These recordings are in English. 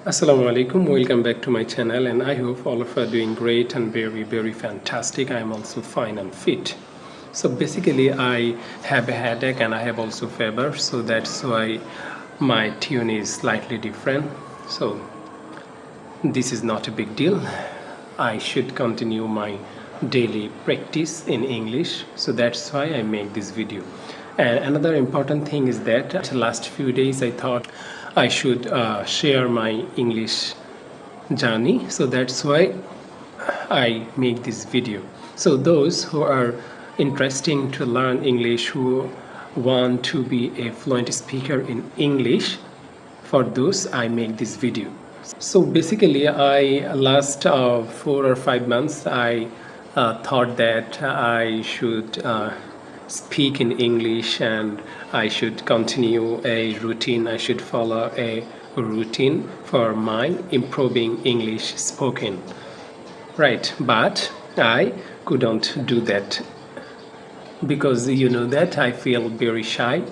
Assalamu alaikum, welcome back to my channel, and I hope all of you are doing great and very fantastic. I am also fine and fit. So basically I have a headache and I have also fever, so that's why my tune is slightly different. So this is not a big deal. I should continue my daily practice in English, so that's why I make this video. And another important thing is that last few days I thought I should share my English journey, so that's why I make this video. So those who are interested to learn English, who want to be a fluent speaker in English, for those I make this video. So basically I last 4 or 5 months I thought that I should speak in English and I should continue a routine. I should follow a routine for my improving English spoken, right? But I couldn't do that because you know that I feel very shy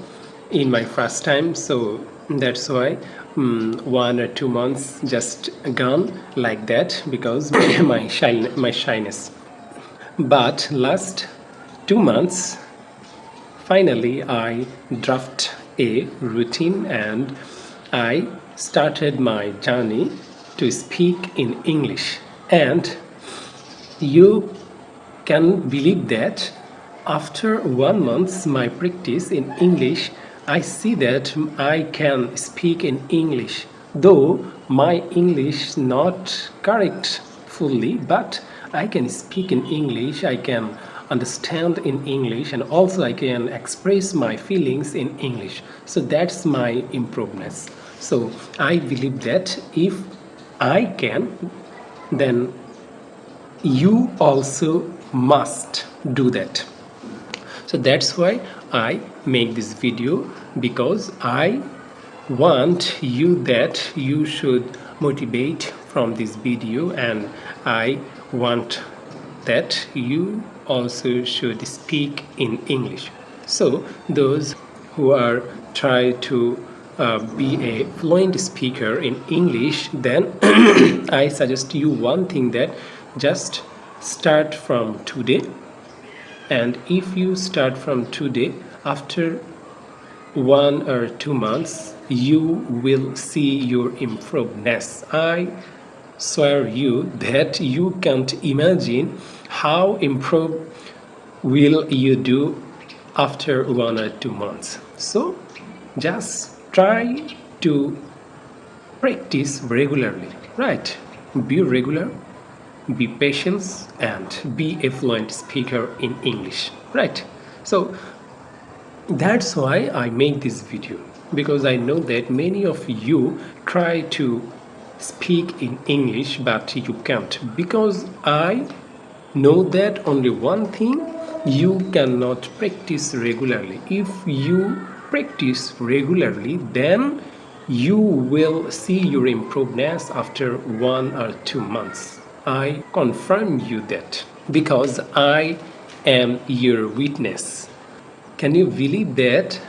in my first time, so that's why 1 or 2 months just gone like that because my shyness. But last 2 months finally I draft a routine and I started my journey to speak in English, and you can believe that after 1 month my practice in English, I see that I can speak in English, though my English not correct fully, but I can speak in English, I can understand in English, and also I can express my feelings in English. So that's my improvements. So I believe that if I can, then you also must do that. So that's why I make this video, because I want you that you should motivate from this video, and I want that you also should speak in English. So those who are trying to be a fluent speaker in English, then I suggest you one thing, that just start from today. And if you start from today, after 1 or 2 months you will see your improvements. I swear you that you can't imagine how improve will you do after 1 or 2 months. So just try to practice regularly, right? Be regular, be patient, and be a fluent speaker in English, right? So that's why I make this video, because I know that many of you try to speak in English but you can't, because I know that only one thing: you cannot practice regularly. If you practice regularly, then you will see your improvements after 1 or 2 months. I confirm you that, because I am your witness. Can you believe that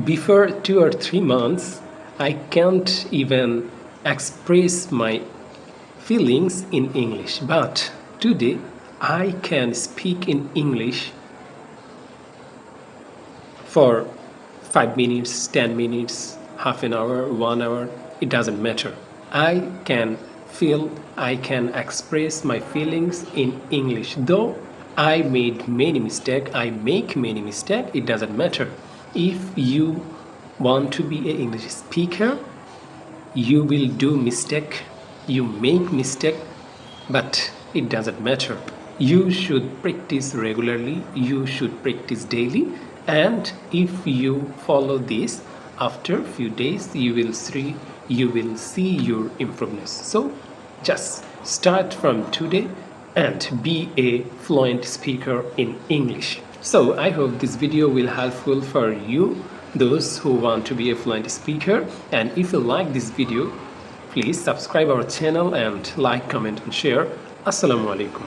before 2 or 3 months I can't even express my feelings in English, but today I can speak in English for 5 minutes, 10 minutes, half an hour, 1 hour, it doesn't matter. I can feel, I can express my feelings in English. Though I made many mistakes, I make many mistakes, it doesn't matter. If you want to be an English speaker, you will do mistake, you make mistake, but it doesn't matter. You should practice regularly, you should practice daily, and if you follow this, after few days you will see your improvements. So just start from today and be a fluent speaker in English. So I hope this video will helpful for you, those who want to be a fluent speaker. And if you like this video, please subscribe our channel and like, comment and share. Assalamu alaikum.